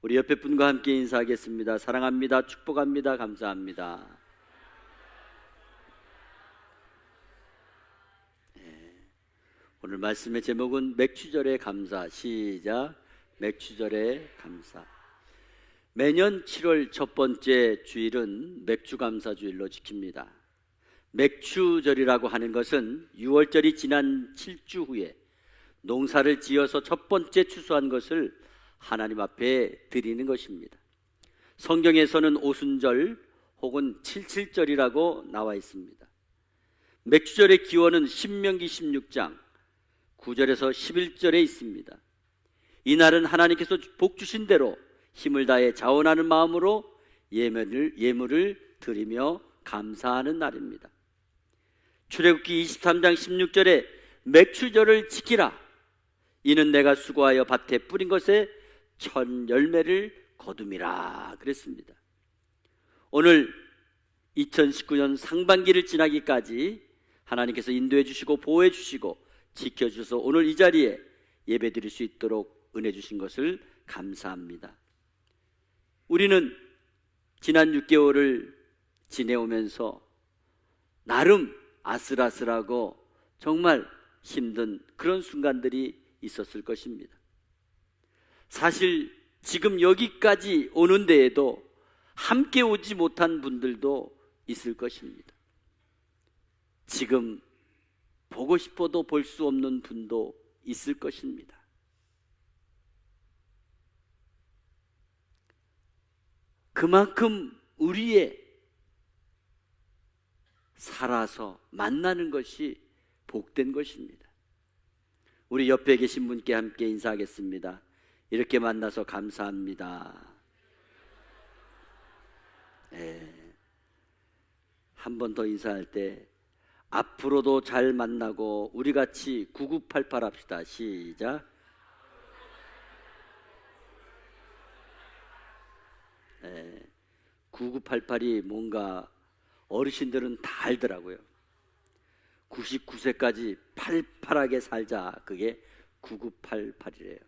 우리 옆에 분과 함께 인사하겠습니다. 사랑합니다. 축복합니다. 감사합니다. 오늘 말씀의 제목은 맥추절의 감사. 시작. 맥추절의 감사. 매년 7월 첫 번째 주일은 맥추감사주일로 지킵니다. 맥추절이라고 하는 것은 6월절이 지난 7주 후에 농사를 지어서 첫 번째 추수한 것을 하나님 앞에 드리는 것입니다. 성경에서는 오순절 혹은 칠칠절이라고 나와 있습니다. 맥추절의 기원은 신명기 16장 9절에서 11절에 있습니다. 이날은 하나님께서 복 주신 대로 힘을 다해 자원하는 마음으로 예물을 드리며 감사하는 날입니다. 출애굽기 23장 16절에 맥추절을 지키라. 이는 내가 수고하여 밭에 뿌린 것에 첫 열매를 거둠이라 그랬습니다. 오늘 2019년 상반기를 지나기까지 하나님께서 인도해 주시고 보호해 주시고 지켜주셔서 오늘 이 자리에 예배 드릴 수 있도록 은혜 주신 것을 감사합니다. 우리는 지난 6개월을 지내오면서 나름 아슬아슬하고 정말 힘든 그런 순간들이 있었을 것입니다. 사실 지금 여기까지 오는 데에도 함께 오지 못한 분들도 있을 것입니다. 지금 보고 싶어도 볼 수 없는 분도 있을 것입니다. 그만큼 우리의 살아서 만나는 것이 복된 것입니다. 우리 옆에 계신 분께 함께 인사하겠습니다. 이렇게 만나서 감사합니다. 한 번 더 인사할 때 앞으로도 잘 만나고 우리 같이 9988 합시다. 시작. 9988이 뭔가 어르신들은 다 알더라고요. 99세까지 팔팔하게 살자. 그게 9988이래요.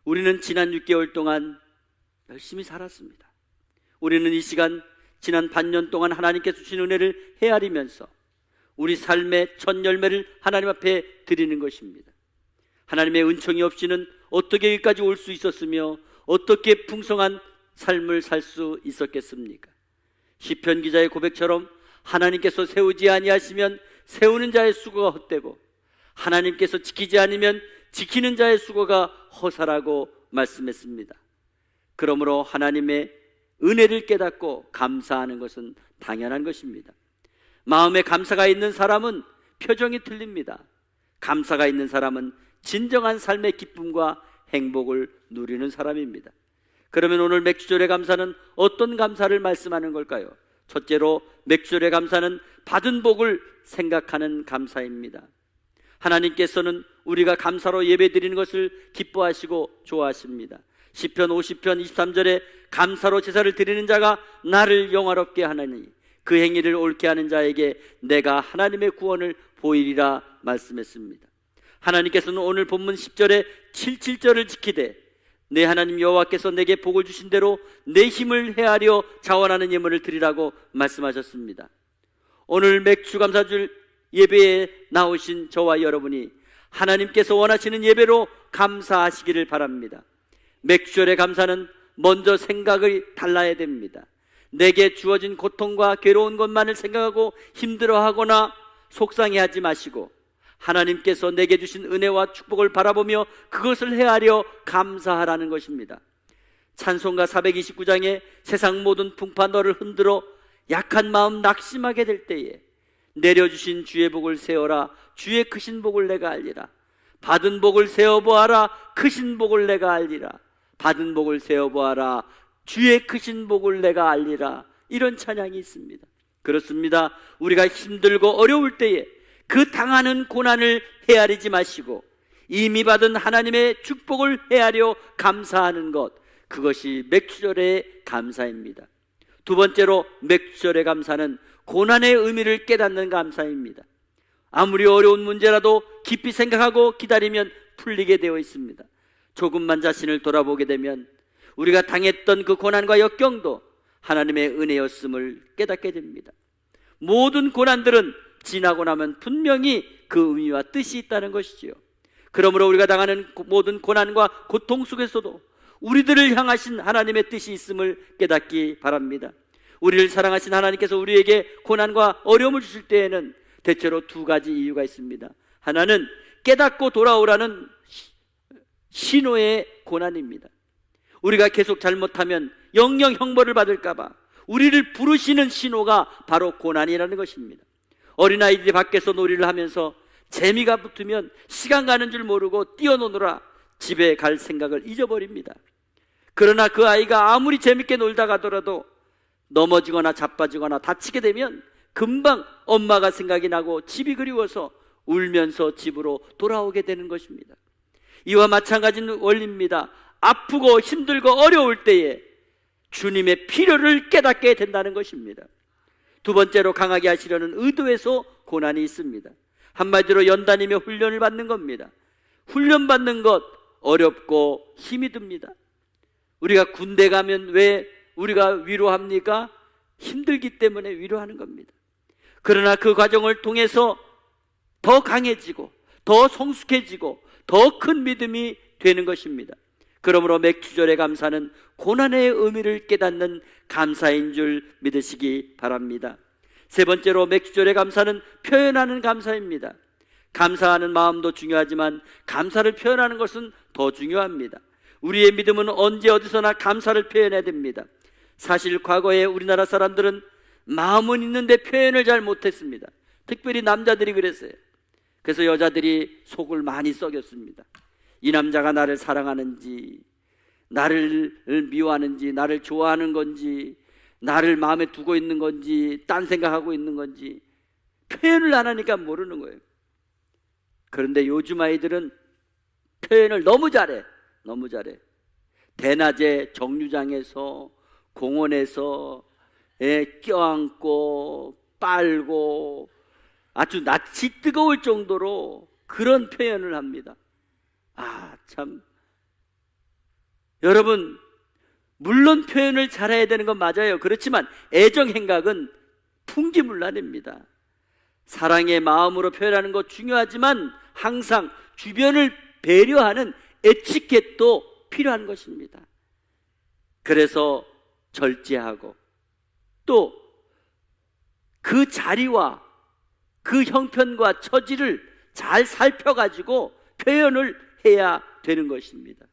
우리는 지난 6개월 동안 열심히 살았습니다. 우리는 이 시간 지난 반년 동안 하나님께서 주신 은혜를 헤아리면서 우리 삶의 첫 열매를 하나님 앞에 드리는 것입니다. 하나님의 은총이 없이는 어떻게 여기까지 올 수 있었으며 어떻게 풍성한 삶을 살 수 있었겠습니까? 시편 기자의 고백처럼 하나님께서 세우지 아니하시면 세우는 자의 수고가 헛되고 하나님께서 지키지 않으면 지키는 자의 수고가 허사라고 말씀했습니다. 그러므로 하나님의 은혜를 깨닫고 감사하는 것은 당연한 것입니다. 마음에 감사가 있는 사람은 표정이 틀립니다. 감사가 있는 사람은 진정한 삶의 기쁨과 행복을 누리는 사람입니다. 그러면 오늘 맥추절의 감사는 어떤 감사를 말씀하는 걸까요? 첫째로 맥추절의 감사는 받은 복을 생각하는 감사입니다. 하나님께서는 우리가 감사로 예배드리는 것을 기뻐하시고 좋아하십니다. 시편 50편 23절에 감사로 제사를 드리는 자가 나를 영화롭게 하나니 그 행위를 옳게 하는 자에게 내가 하나님의 구원을 보이리라 말씀했습니다. 하나님께서는 오늘 본문 10절에 77절을 지키되 내 하나님 여호와께서 내게 복을 주신 대로 내 힘을 헤아려 자원하는 예물을 드리라고 말씀하셨습니다. 오늘 맥추감사절 예배에 나오신 저와 여러분이 하나님께서 원하시는 예배로 감사하시기를 바랍니다. 맥추절의 감사는 먼저 생각이 달라야 됩니다. 내게 주어진 고통과 괴로운 것만을 생각하고 힘들어하거나 속상해하지 마시고 하나님께서 내게 주신 은혜와 축복을 바라보며 그것을 헤아려 감사하라는 것입니다. 찬송가 429장에 세상 모든 풍파 너를 흔들어 약한 마음 낙심하게 될 때에 내려주신 주의 복을 세어라. 주의 크신 복을 내가 알리라. 받은 복을 세어보아라. 크신 복을 내가 알리라. 받은 복을 세어보아라. 주의 크신 복을 내가 알리라. 이런 찬양이 있습니다. 그렇습니다. 우리가 힘들고 어려울 때에 그 당하는 고난을 헤아리지 마시고 이미 받은 하나님의 축복을 헤아려 감사하는 것, 그것이 맥추절의 감사입니다. 두 번째로 맥추절의 감사는 고난의 의미를 깨닫는 감사입니다. 아무리 어려운 문제라도 깊이 생각하고 기다리면 풀리게 되어 있습니다. 조금만 자신을 돌아보게 되면 우리가 당했던 그 고난과 역경도 하나님의 은혜였음을 깨닫게 됩니다. 모든 고난들은 지나고 나면 분명히 그 의미와 뜻이 있다는 것이지요. 그러므로 우리가 당하는 모든 고난과 고통 속에서도 우리들을 향하신 하나님의 뜻이 있음을 깨닫기 바랍니다. 우리를 사랑하신 하나님께서 우리에게 고난과 어려움을 주실 때에는 대체로 두 가지 이유가 있습니다. 하나는 깨닫고 돌아오라는 신호의 고난입니다. 우리가 계속 잘못하면 영영 형벌을 받을까봐 우리를 부르시는 신호가 바로 고난이라는 것입니다. 어린아이들이 밖에서 놀이를 하면서 재미가 붙으면 시간 가는 줄 모르고 뛰어노느라 집에 갈 생각을 잊어버립니다. 그러나 그 아이가 아무리 재밌게 놀다 가더라도 넘어지거나 자빠지거나 다치게 되면 금방 엄마가 생각이 나고 집이 그리워서 울면서 집으로 돌아오게 되는 것입니다. 이와 마찬가지 원리입니다. 아프고 힘들고 어려울 때에 주님의 필요를 깨닫게 된다는 것입니다. 두 번째로, 강하게 하시려는 의도에서 고난이 있습니다. 한마디로 연단이며 훈련을 받는 겁니다. 훈련받는 것 어렵고 힘이 듭니다. 우리가 군대 가면 왜 우리가 위로합니까? 힘들기 때문에 위로하는 겁니다. 그러나 그 과정을 통해서 더 강해지고 더 성숙해지고 더 큰 믿음이 되는 것입니다. 그러므로 맥주절의 감사는 고난의 의미를 깨닫는 감사인 줄 믿으시기 바랍니다. 세 번째로, 맥주절의 감사는 표현하는 감사입니다. 감사하는 마음도 중요하지만 감사를 표현하는 것은 더 중요합니다. 우리의 믿음은 언제 어디서나 감사를 표현해야 됩니다. 사실 과거에 우리나라 사람들은 마음은 있는데 표현을 잘 못했습니다. 특별히 남자들이 그랬어요. 그래서 여자들이 속을 많이 썩였습니다. 이 남자가 나를 사랑하는지, 나를 미워하는지, 나를 좋아하는 건지, 나를 마음에 두고 있는 건지, 딴 생각하고 있는 건지 표현을 안 하니까 모르는 거예요. 그런데 요즘 아이들은 표현을 너무 잘해. 너무 잘해. 대낮에 정류장에서, 공원에서 껴안고 빨고 아주 낯이 뜨거울 정도로 그런 표현을 합니다. 참, 여러분, 물론 표현을 잘해야 되는 건 맞아요. 그렇지만 애정 행각은 풍기문란입니다. 사랑의 마음으로 표현하는 것 중요하지만 항상 주변을 배려하는 에티켓도 필요한 것입니다. 그래서 절제하고 또 그 자리와 그 형편과 처지를 잘 살펴가지고 표현을 해야 되는 것입니다.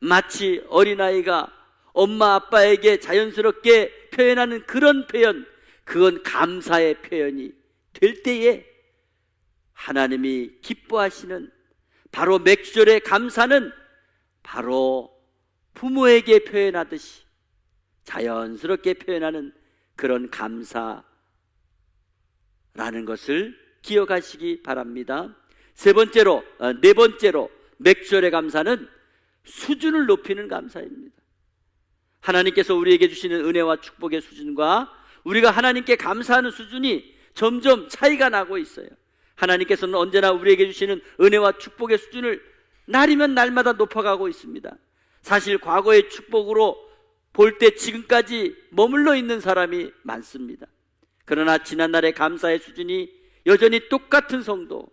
마치 어린아이가 엄마 아빠에게 자연스럽게 표현하는 그런 표현, 그건 감사의 표현이 될 때에 하나님이 기뻐하시는 바로 맥주절의 감사는 바로 부모에게 표현하듯이 자연스럽게 표현하는 그런 감사라는 것을 기억하시기 바랍니다. 네 번째로 맥주절의 감사는 수준을 높이는 감사입니다. 하나님께서 우리에게 주시는 은혜와 축복의 수준과 우리가 하나님께 감사하는 수준이 점점 차이가 나고 있어요. 하나님께서는 언제나 우리에게 주시는 은혜와 축복의 수준을 날이면 날마다 높아가고 있습니다. 사실 과거의 축복으로 볼 때 지금까지 머물러 있는 사람이 많습니다. 그러나 지난날의 감사의 수준이 여전히 똑같은 성도,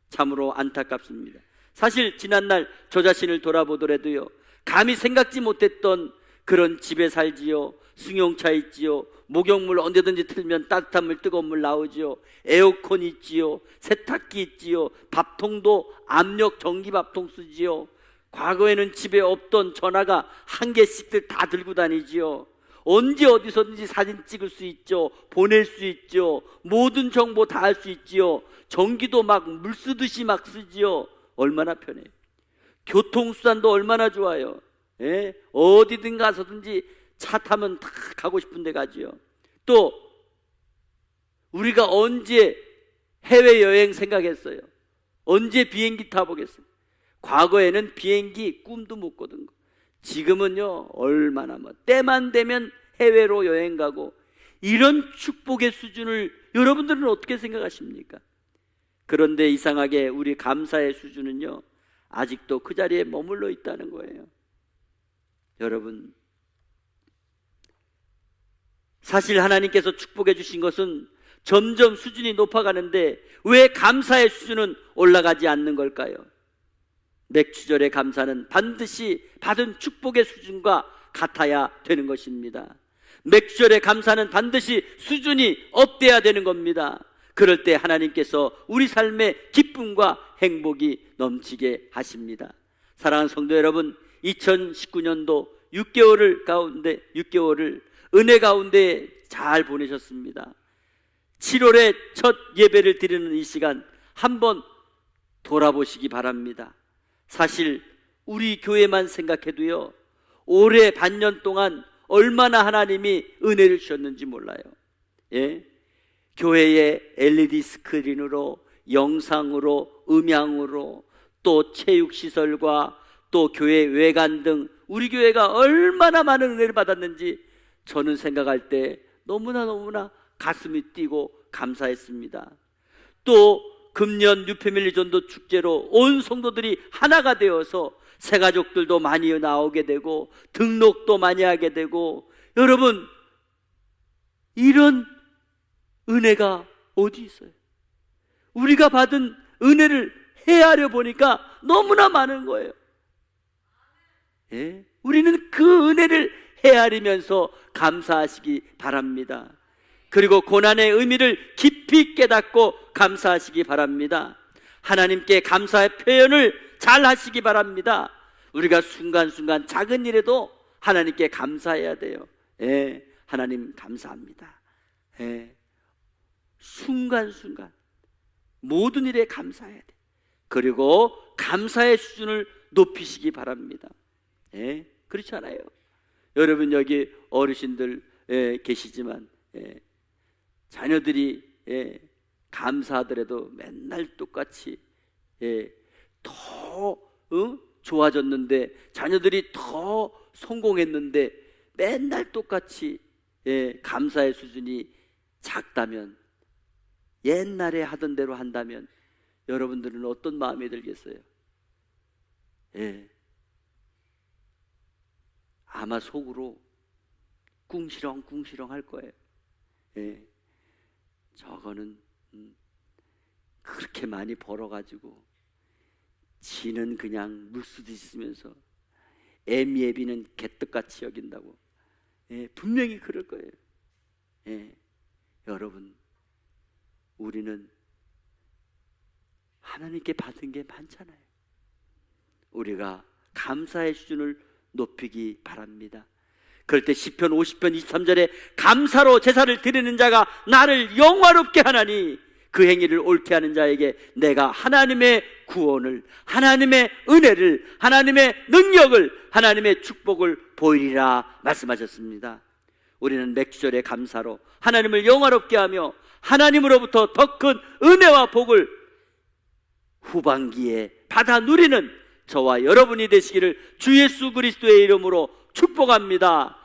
참으로 안타깝습니다. 사실 지난날 저 자신을 돌아보더라도요, 감히 생각지 못했던 그런 집에 살지요, 승용차 있지요, 목욕물 언제든지 틀면 따뜻한 물 뜨거운 물 나오지요, 에어컨 있지요, 세탁기 있지요, 밥통도 압력 전기 밥통 쓰지요. 과거에는 집에 없던 전화가 한 개씩들 다 들고 다니지요. 언제 어디서든지 사진 찍을 수 있죠, 보낼 수 있죠, 모든 정보 다 알 수 있지요. 전기도 막 물 쓰듯이 막 쓰지요. 얼마나 편해요. 교통수단도 얼마나 좋아요. 어디든 가서든지 차 타면 다 가고 싶은 데 가지요. 또 우리가 언제 해외여행 생각했어요? 언제 비행기 타보겠어요? 과거에는 비행기 꿈도 못 꿔던 거. 지금은요, 얼마나 때만 되면 해외로 여행 가고, 이런 축복의 수준을 여러분들은 어떻게 생각하십니까? 그런데 이상하게 우리 감사의 수준은요, 아직도 그 자리에 머물러 있다는 거예요. 여러분, 사실 하나님께서 축복해 주신 것은 점점 수준이 높아가는데 왜 감사의 수준은 올라가지 않는 걸까요? 맥주절의 감사는 반드시 받은 축복의 수준과 같아야 되는 것입니다. 맥주절의 감사는 반드시 수준이 업돼야 되는 겁니다. 그럴 때 하나님께서 우리 삶에 기쁨과 행복이 넘치게 하십니다. 사랑하는 성도 여러분, 2019년도 6개월을 은혜 가운데 잘 보내셨습니다. 7월에 첫 예배를 드리는 이 시간 한번 돌아보시기 바랍니다. 사실 우리 교회만 생각해도요, 올해 반년 동안 얼마나 하나님이 은혜를 주셨는지 몰라요. 교회의 LED 스크린으로, 영상으로, 음향으로, 또 체육시설과 또 교회 외관 등 우리 교회가 얼마나 많은 은혜를 받았는지 저는 생각할 때 너무나 가슴이 뛰고 감사했습니다. 또 금년 뉴패밀리 전도 축제로 온 성도들이 하나가 되어서 새가족들도 많이 나오게 되고 등록도 많이 하게 되고, 여러분, 이런 은혜가 어디 있어요? 우리가 받은 은혜를 헤아려 보니까 너무나 많은 거예요. 우리는 그 은혜를 헤아리면서 감사하시기 바랍니다. 그리고 고난의 의미를 깊이 깨닫고 감사하시기 바랍니다. 하나님께 감사의 표현을 잘 하시기 바랍니다. 우리가 순간순간 작은 일에도 하나님께 감사해야 돼요. 하나님 감사합니다. 순간순간 모든 일에 감사해야 돼. 그리고 감사의 수준을 높이시기 바랍니다. 그렇지 않아요? 여러분, 여기 어르신들 계시지만 자녀들이 감사하더라도 맨날 똑같이 더 좋아졌는데, 자녀들이 더 성공했는데 맨날 똑같이 감사의 수준이 작다면, 옛날에 하던 대로 한다면 여러분들은 어떤 마음이 들겠어요? 아마 속으로 꿍시렁 할 거예요. 저거는 그렇게 많이 벌어가지고 지는 그냥 물수도 있으면서 애미애비는 개떡같이 여긴다고. 분명히 그럴 거예요. 여러분, 우리는 하나님께 받은 게 많잖아요. 우리가 감사의 수준을 높이기 바랍니다. 그럴 때 시편 50편 23절에 감사로 제사를 드리는 자가 나를 영화롭게 하나니 그 행위를 옳게 하는 자에게 내가 하나님의 구원을, 하나님의 은혜를, 하나님의 능력을, 하나님의 축복을 보이리라 말씀하셨습니다. 우리는 맥주절의 감사로 하나님을 영화롭게 하며 하나님으로부터 더 큰 은혜와 복을 후반기에 받아 누리는 저와 여러분이 되시기를 주 예수 그리스도의 이름으로 축복합니다.